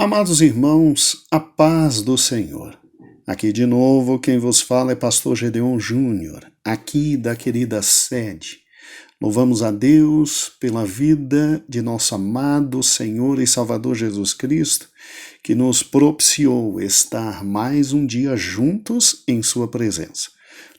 Amados irmãos, a paz do Senhor. Aqui de novo quem vos fala é pastor Gedeon Júnior, aqui da querida sede. Louvamos a Deus pela vida de nosso amado Senhor e Salvador Jesus Cristo, que nos propiciou estar mais um dia juntos em sua presença.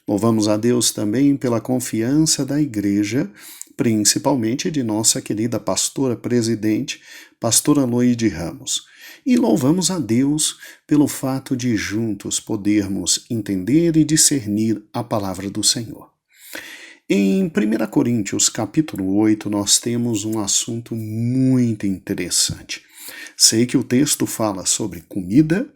Louvamos a Deus também pela confiança da igreja, principalmente de nossa querida pastora presidente, pastora Loide Ramos. E louvamos a Deus pelo fato de juntos podermos entender e discernir a palavra do Senhor. Em 1 Coríntios capítulo 8, nós temos um assunto muito interessante. Sei que o texto fala sobre comida,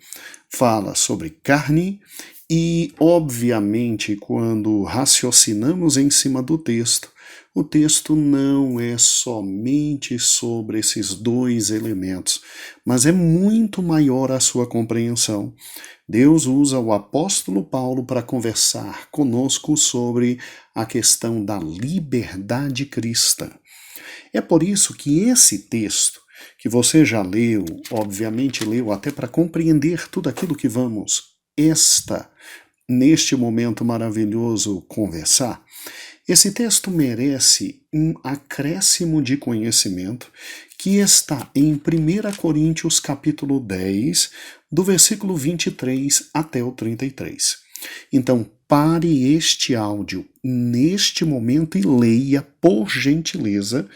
fala sobre carne e, obviamente, quando raciocinamos em cima do texto, o texto não é somente sobre esses dois elementos, mas é muito maior a sua compreensão. Deus usa o apóstolo Paulo para conversar conosco sobre a questão da liberdade cristã. É por isso que esse texto, que você já leu, obviamente leu até para compreender tudo aquilo que vamos neste momento maravilhoso, conversar, esse texto merece um acréscimo de conhecimento que está em 1 Coríntios capítulo 10, do versículo 23 até o 33. Então, pare este áudio neste momento e leia, por gentileza,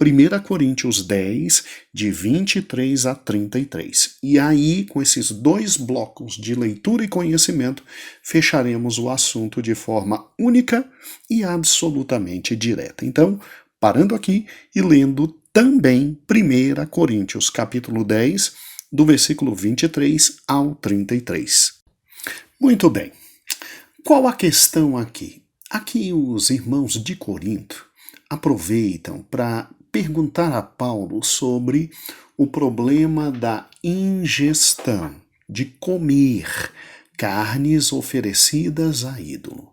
1 Coríntios 10, de 23 a 33. E aí, com esses dois blocos de leitura e conhecimento, fecharemos o assunto de forma única e absolutamente direta. Então, parando aqui e lendo também 1 Coríntios capítulo 10, do versículo 23 ao 33. Muito bem. Qual a questão aqui? Aqui os irmãos de Corinto aproveitam para perguntar a Paulo sobre o problema da ingestão, de comer carnes oferecidas a ídolo.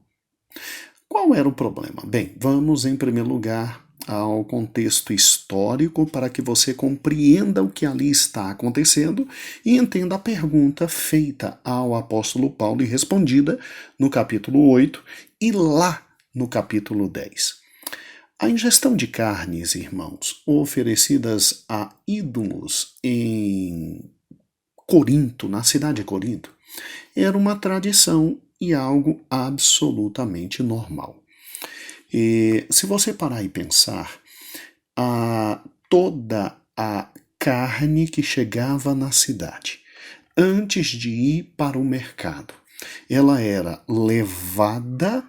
Qual era o problema? Bem, vamos em primeiro lugar ao contexto histórico para que você compreenda o que ali está acontecendo e entenda a pergunta feita ao apóstolo Paulo e respondida no capítulo 8 e lá no capítulo 10. A ingestão de carnes, irmãos, oferecidas a ídolos em Corinto, na cidade de Corinto, era uma tradição e algo absolutamente normal. E se você parar e pensar, toda a carne que chegava na cidade, antes de ir para o mercado, ela era levada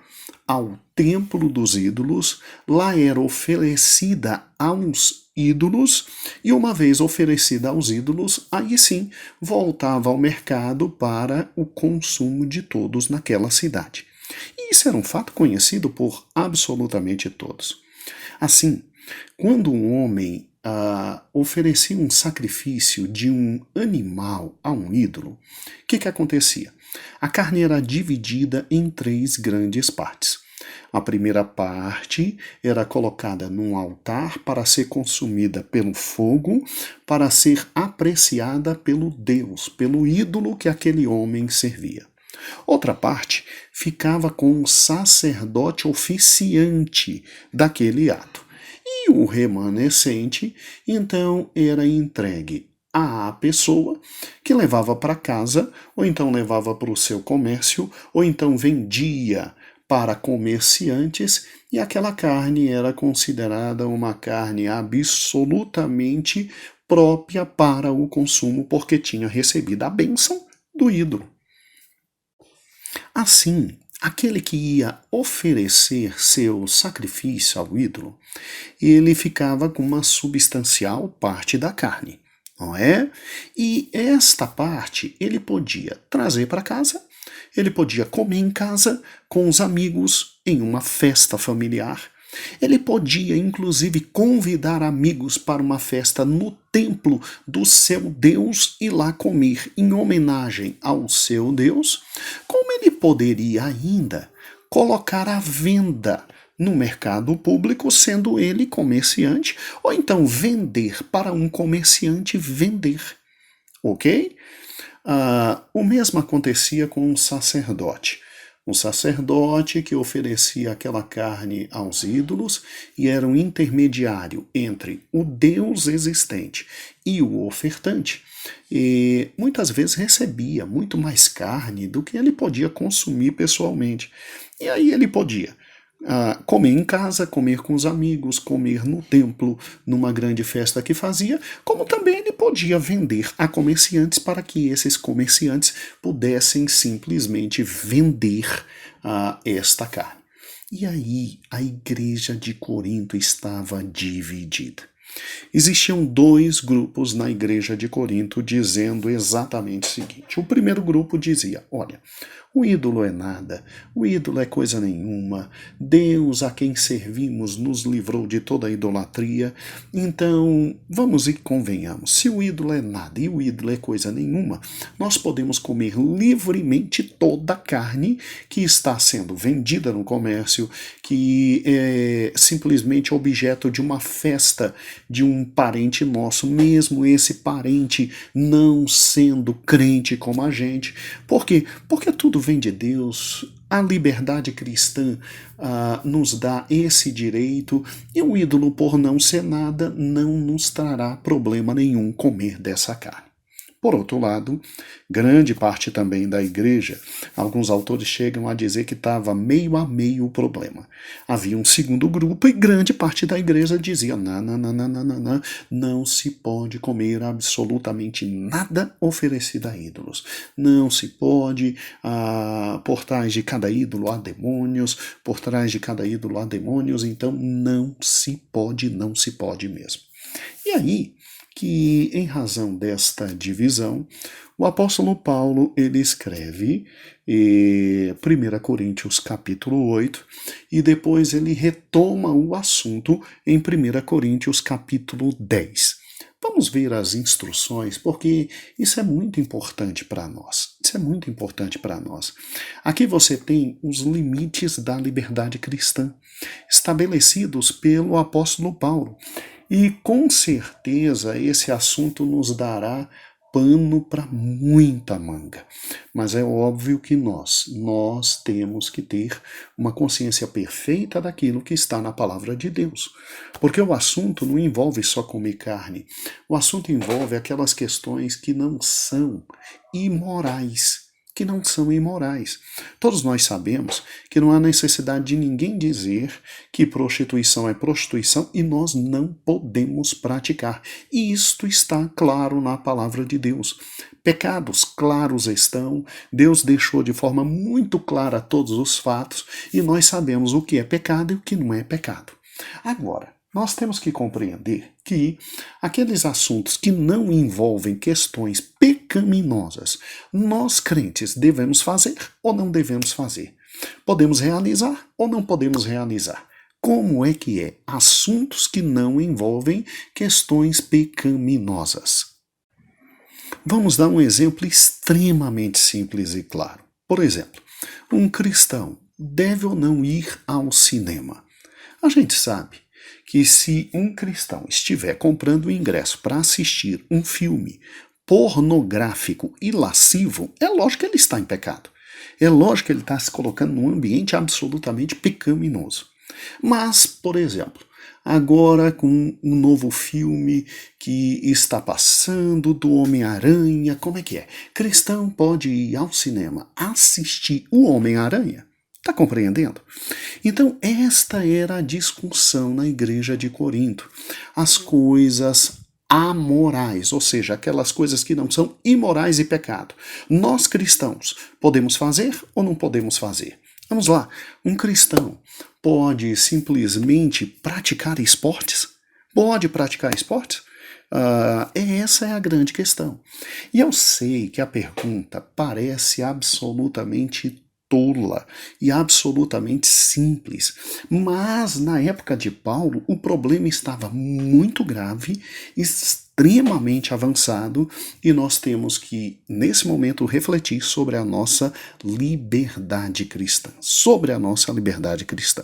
ao templo dos ídolos, lá era oferecida aos ídolos, e uma vez oferecida aos ídolos, aí sim voltava ao mercado para o consumo de todos naquela cidade. E isso era um fato conhecido por absolutamente todos. Assim, quando um homem oferecia um sacrifício de um animal a um ídolo, o que acontecia? A carne era dividida em 3 grandes partes. A primeira parte era colocada num altar para ser consumida pelo fogo, para ser apreciada pelo Deus, pelo ídolo que aquele homem servia. Outra parte ficava com o sacerdote oficiante daquele ato. E o remanescente, então, era entregue à pessoa que levava para casa, ou então levava para o seu comércio, ou então vendia para comerciantes, e aquela carne era considerada uma carne absolutamente própria para o consumo, porque tinha recebido a bênção do ídolo. Assim, aquele que ia oferecer seu sacrifício ao ídolo, ele ficava com uma substancial parte da carne, não é? E esta parte ele podia trazer para casa, ele podia comer em casa com os amigos em uma festa familiar. Ele podia, inclusive, convidar amigos para uma festa no templo do seu Deus e lá comer em homenagem ao seu Deus, como ele poderia ainda colocar à venda no mercado público, sendo ele comerciante, ou então vender para um comerciante vender. ok? O mesmo acontecia com um sacerdote. Um sacerdote que oferecia aquela carne aos ídolos e era um intermediário entre o Deus existente e o ofertante. E muitas vezes recebia muito mais carne do que ele podia consumir pessoalmente. E aí ele podia comer em casa, comer com os amigos, comer no templo, numa grande festa que fazia, como também ele podia vender a comerciantes para que esses comerciantes pudessem simplesmente vender esta carne. E aí a igreja de Corinto estava dividida. Existiam dois grupos na igreja de Corinto dizendo exatamente o seguinte. O primeiro grupo dizia, olha, o ídolo é nada, o ídolo é coisa nenhuma, Deus a quem servimos nos livrou de toda a idolatria, então vamos e convenhamos, se o ídolo é nada e o ídolo é coisa nenhuma, nós podemos comer livremente toda a carne que está sendo vendida no comércio, que é simplesmente objeto de uma festa de um parente nosso, mesmo esse parente não sendo crente como a gente. Por quê? Porque tudo vem de Deus, a liberdade cristã nos dá esse direito e o ídolo, por não ser nada, não nos trará problema nenhum comer dessa carne. Por outro lado, grande parte também da igreja, alguns autores chegam a dizer que estava meio a meio o problema. Havia um segundo grupo e grande parte da igreja dizia, não se pode comer absolutamente nada oferecido a ídolos. Não se pode, por trás de cada ídolo há demônios, por trás de cada ídolo há demônios, então não se pode mesmo. E aí, que em razão desta divisão, o apóstolo Paulo ele escreve 1 Coríntios capítulo 8 e depois ele retoma o assunto em 1 Coríntios capítulo 10. Vamos ver as instruções, porque isso é muito importante para nós. Isso é muito importante para nós. Aqui você tem os limites da liberdade cristã, estabelecidos pelo apóstolo Paulo. E com certeza esse assunto nos dará pano para muita manga. Mas é óbvio que nós temos que ter uma consciência perfeita daquilo que está na palavra de Deus. Porque o assunto não envolve só comer carne. O assunto envolve aquelas questões que não são imorais. Todos nós sabemos que não há necessidade de ninguém dizer que prostituição é prostituição e nós não podemos praticar. E isto está claro na palavra de Deus. Pecados claros estão, Deus deixou de forma muito clara todos os fatos e nós sabemos o que é pecado e o que não é pecado. Agora, nós temos que compreender que aqueles assuntos que não envolvem questões pecaminosas, nós crentes devemos fazer ou não devemos fazer. Podemos realizar ou não podemos realizar. Como é que é? Assuntos que não envolvem questões pecaminosas. Vamos dar um exemplo extremamente simples e claro. Por exemplo, um cristão deve ou não ir ao cinema? A gente sabe que se um cristão estiver comprando o ingresso para assistir um filme pornográfico e lascivo, é lógico que ele está em pecado. É lógico que ele está se colocando num ambiente absolutamente pecaminoso. Mas, por exemplo, agora com um novo filme que está passando do Homem-Aranha, como é que é? Cristão pode ir ao cinema assistir o Homem-Aranha? Está compreendendo? Então, esta era a discussão na igreja de Corinto. As coisas amorais, ou seja, aquelas coisas que não são imorais e pecado. Nós cristãos podemos fazer ou não podemos fazer? Vamos lá, um cristão pode simplesmente praticar esportes? Pode praticar esportes? Essa é a grande questão. E eu sei que a pergunta parece absolutamente tola e absolutamente simples. Mas na época de Paulo, o problema estava muito grave, extremamente avançado, e nós temos que, nesse momento, refletir sobre a nossa liberdade cristã. Sobre a nossa liberdade cristã.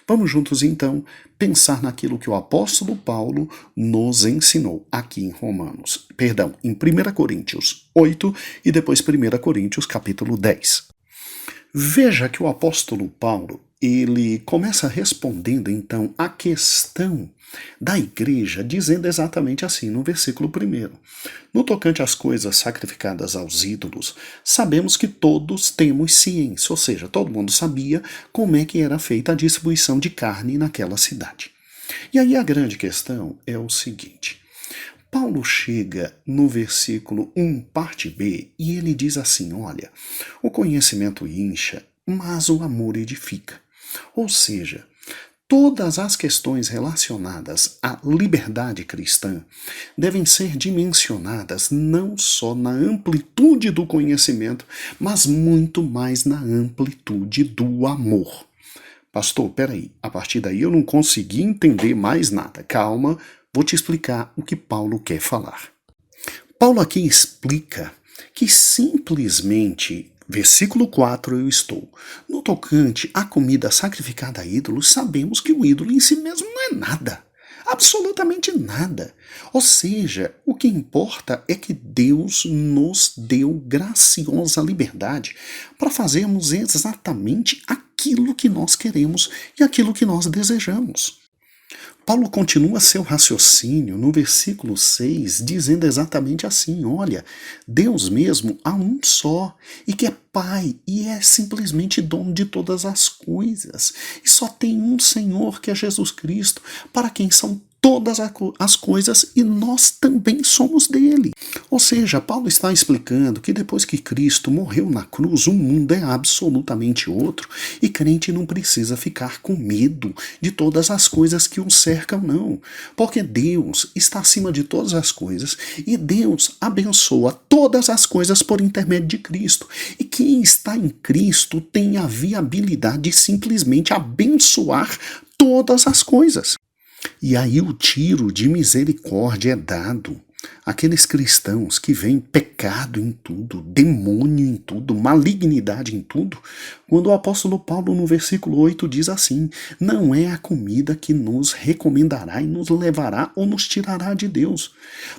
Vamos juntos, então, pensar naquilo que o apóstolo Paulo nos ensinou aqui em em 1 Coríntios 8 e depois 1 Coríntios capítulo 10. Veja que o apóstolo Paulo, ele começa respondendo então a questão da igreja, dizendo exatamente assim no versículo 1. No tocante às coisas sacrificadas aos ídolos, sabemos que todos temos ciência, ou seja, todo mundo sabia como é que era feita a distribuição de carne naquela cidade. E aí a grande questão é o seguinte: Paulo chega no versículo 1, parte B, e ele diz assim: olha, o conhecimento incha, mas o amor edifica. Ou seja, todas as questões relacionadas à liberdade cristã devem ser dimensionadas não só na amplitude do conhecimento, mas muito mais na amplitude do amor. Pastor, peraí, a partir daí eu não consegui entender mais nada. Calma, vou te explicar o que Paulo quer falar. Paulo aqui explica que simplesmente, versículo 4 eu estou, no tocante à comida sacrificada a ídolos, sabemos que o ídolo em si mesmo não é nada. Absolutamente nada. Ou seja, o que importa é que Deus nos deu graciosa liberdade para fazermos exatamente aquilo que nós queremos e aquilo que nós desejamos. Paulo continua seu raciocínio no versículo 6, dizendo exatamente assim: olha, Deus mesmo há um só, e que é Pai, e é simplesmente dono de todas as coisas. E só tem um Senhor, que é Jesus Cristo, para quem são todas as coisas, e nós também somos dele. Ou seja, Paulo está explicando que depois que Cristo morreu na cruz, o mundo é absolutamente outro, e crente não precisa ficar com medo de todas as coisas que o cercam, não. Porque Deus está acima de todas as coisas, e Deus abençoa todas as coisas por intermédio de Cristo. E quem está em Cristo tem a viabilidade de simplesmente abençoar todas as coisas. E aí o tiro de misericórdia é dado àqueles cristãos que veem pecado em tudo, demônio em tudo, malignidade em tudo, quando o apóstolo Paulo no versículo 8 diz assim: não é a comida que nos recomendará e nos levará ou nos tirará de Deus.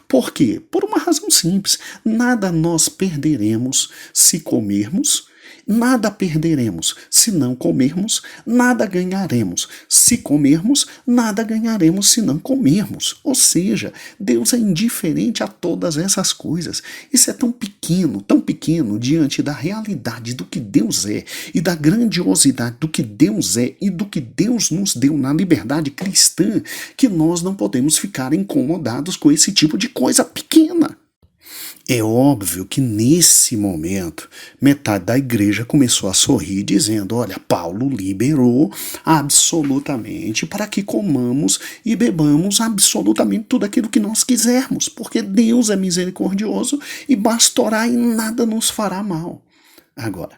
Por quê? Por uma razão simples: nada nós perderemos se comermos, nada perderemos se não comermos, nada ganharemos se comermos, nada ganharemos se não comermos. Ou seja, Deus é indiferente a todas essas coisas. Isso é tão pequeno diante da realidade do que Deus é e da grandiosidade do que Deus é e do que Deus nos deu na liberdade cristã, que nós não podemos ficar incomodados com esse tipo de coisa pequena. É óbvio que nesse momento metade da igreja começou a sorrir dizendo: olha, Paulo liberou absolutamente para que comamos e bebamos absolutamente tudo aquilo que nós quisermos, porque Deus é misericordioso e basta orar e nada nos fará mal. Agora,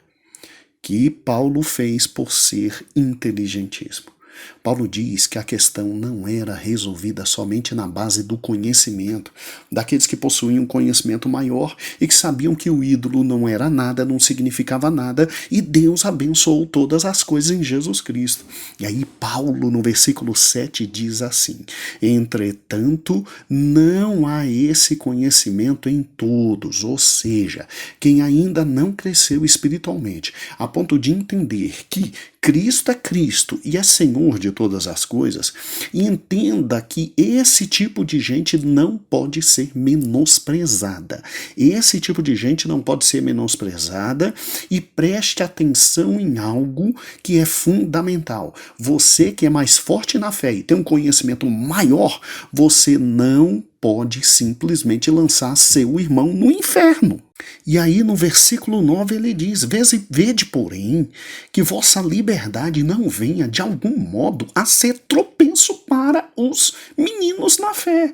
que Paulo fez por ser inteligentíssimo? Paulo diz que a questão não era resolvida somente na base do conhecimento, daqueles que possuíam um conhecimento maior e que sabiam que o ídolo não era nada, não significava nada, e Deus abençoou todas as coisas em Jesus Cristo. E aí Paulo, no versículo 7, diz assim: entretanto, não há esse conhecimento em todos, ou seja, quem ainda não cresceu espiritualmente, a ponto de entender que Cristo é Cristo e é Senhor de todas as coisas, e entenda que esse tipo de gente não pode ser menosprezada. Esse tipo de gente não pode ser menosprezada, e preste atenção em algo que é fundamental. Você que é mais forte na fé e tem um conhecimento maior, você não pode simplesmente lançar seu irmão no inferno. E aí no versículo 9 ele diz: vede, porém, que vossa liberdade não venha de algum modo a ser tropeço para os meninos na fé.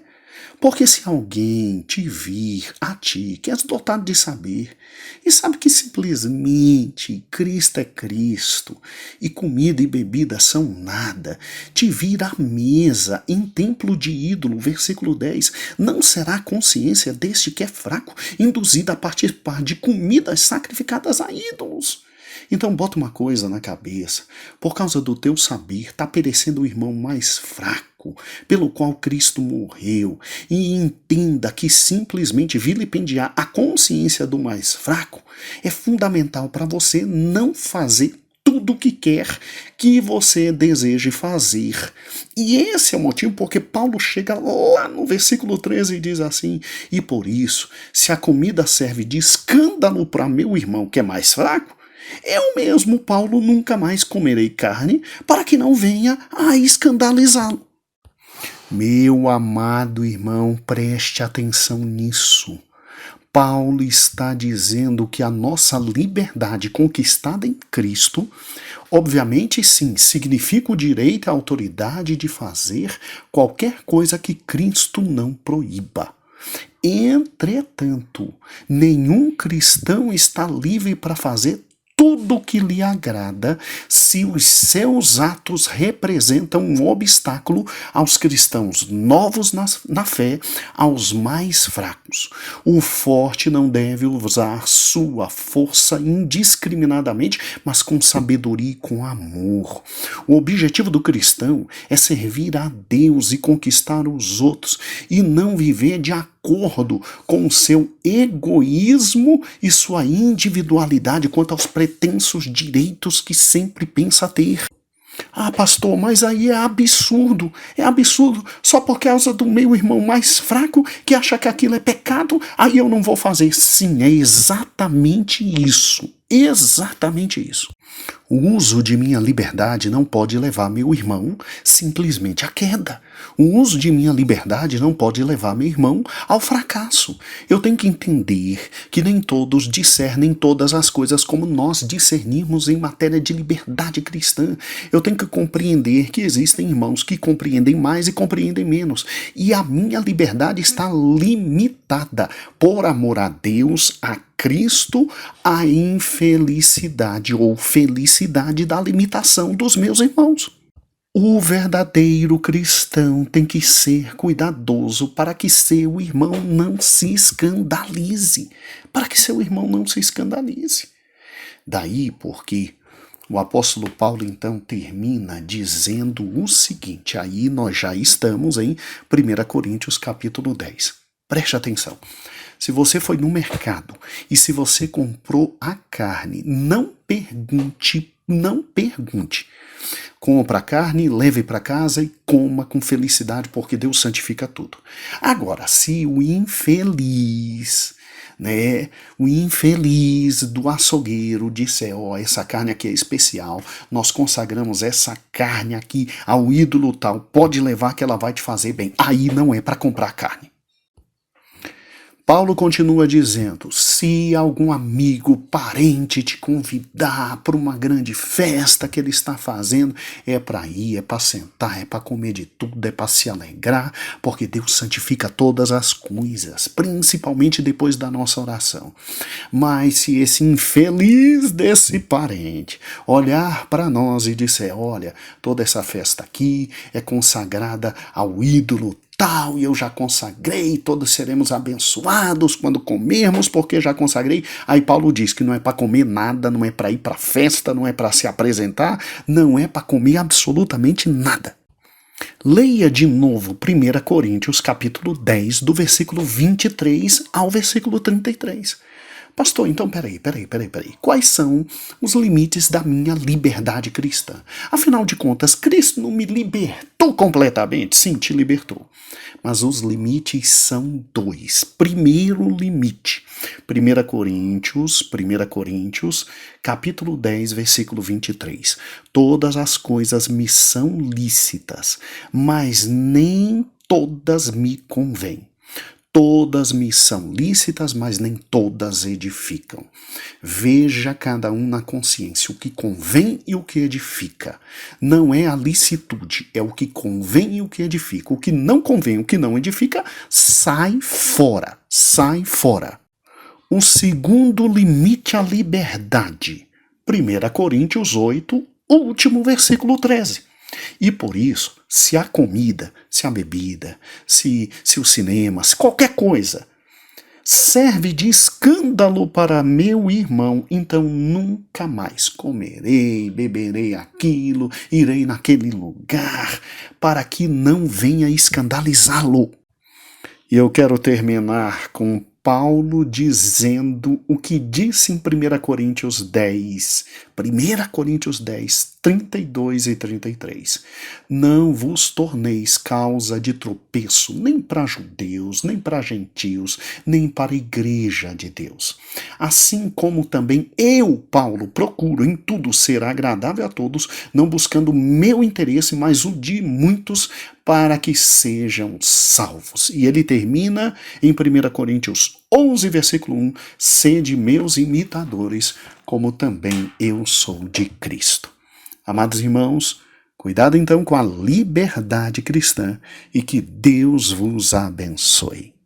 Porque se alguém te vir a ti, que és dotado de saber, e sabe que simplesmente Cristo é Cristo, e comida e bebida são nada, te vir à mesa em templo de ídolo, versículo 10, não será a consciência deste que é fraco, induzida a participar de comidas sacrificadas a ídolos. Então bota uma coisa na cabeça, por causa do teu saber, está perecendo o irmão mais fraco, pelo qual Cristo morreu, e entenda que simplesmente vilipendiar a consciência do mais fraco é fundamental para você não fazer tudo o que quer que você deseje fazer. E esse é o motivo porque Paulo chega lá no versículo 13 e diz assim: e por isso, se a comida serve de escândalo para meu irmão que é mais fraco, eu mesmo, Paulo, nunca mais comerei carne, para que não venha a escandalizá-lo. Meu amado irmão, preste atenção nisso. Paulo está dizendo que a nossa liberdade conquistada em Cristo, obviamente sim, significa o direito e a autoridade de fazer qualquer coisa que Cristo não proíba. Entretanto, nenhum cristão está livre para fazer tudo o que lhe agrada se os seus atos representam um obstáculo aos cristãos novos na fé, aos mais fracos. O forte não deve usar sua força indiscriminadamente, mas com sabedoria e com amor. O objetivo do cristão é servir a Deus e conquistar os outros, e não viver de acordo com o seu egoísmo e sua individualidade quanto aos pretensos direitos que sempre pensa ter. Ah, pastor, mas aí é absurdo, só por causa do meu irmão mais fraco que acha que aquilo é pecado, aí eu não vou fazer. Sim, é exatamente isso. Exatamente isso. O uso de minha liberdade não pode levar meu irmão simplesmente à queda. O uso de minha liberdade não pode levar meu irmão ao fracasso. Eu tenho que entender que nem todos discernem todas as coisas como nós discernimos em matéria de liberdade cristã. Eu tenho que compreender que existem irmãos que compreendem mais e compreendem menos. E a minha liberdade está limitada por amor a Deus, a Cristo, a infelicidade ou felicidade da limitação dos meus irmãos. O verdadeiro cristão tem que ser cuidadoso para que seu irmão não se escandalize. Para que seu irmão não se escandalize. Daí porque o apóstolo Paulo então termina dizendo o seguinte, aí nós já estamos em 1 Coríntios capítulo 10. Preste atenção. Se você foi no mercado e se você comprou a carne, não pergunte. Compra a carne, leve para casa e coma com felicidade, porque Deus santifica tudo. Agora, se o infeliz do açougueiro disser, essa carne aqui é especial, nós consagramos essa carne aqui ao ídolo tal, pode levar que ela vai te fazer bem. Aí não é para comprar carne. Paulo continua dizendo, se algum amigo, parente te convidar para uma grande festa que ele está fazendo, é para ir, é para sentar, é para comer de tudo, é para se alegrar, porque Deus santifica todas as coisas, principalmente depois da nossa oração. Mas se esse infeliz desse parente olhar para nós e disser, olha, toda essa festa aqui é consagrada ao ídolo tal, e eu já consagrei, todos seremos abençoados quando comermos, porque já consagrei. Aí Paulo diz que não é para comer nada, não é para ir para festa, não é para se apresentar, não é para comer absolutamente nada. Leia de novo 1 Coríntios capítulo 10, do versículo 23 ao versículo 33. Pastor, então peraí. Quais são os limites da minha liberdade cristã? Afinal de contas, Cristo não me libertou completamente? Sim, te libertou. Mas os limites são dois. Primeiro limite, 1 Coríntios, capítulo 10, versículo 23. Todas as coisas me são lícitas, mas nem todas me convêm. Todas me são lícitas, mas nem todas edificam. Veja cada um na consciência o que convém e o que edifica. Não é a licitude, é o que convém e o que edifica. O que não convém, o que não edifica, sai fora, sai fora. O segundo limite à liberdade. 1 Coríntios 8, último versículo 13. E por isso, se a comida, se a bebida, se o cinema, se qualquer coisa serve de escândalo para meu irmão, então nunca mais comerei, beberei aquilo, irei naquele lugar, para que não venha escandalizá-lo. E eu quero terminar com Paulo dizendo o que disse em 1 Coríntios 10, 1 Coríntios 10, 32 e 33. Não vos torneis causa de tropeço, nem para judeus, nem para gentios, nem para a igreja de Deus. Assim como também eu, Paulo, procuro em tudo ser agradável a todos, não buscando meu interesse, mas o de muitos, para que sejam salvos. E ele termina em 1 Coríntios 11, versículo 1, sede meus imitadores, como também eu sou de Cristo. Amados irmãos, cuidado então com a liberdade cristã e que Deus vos abençoe.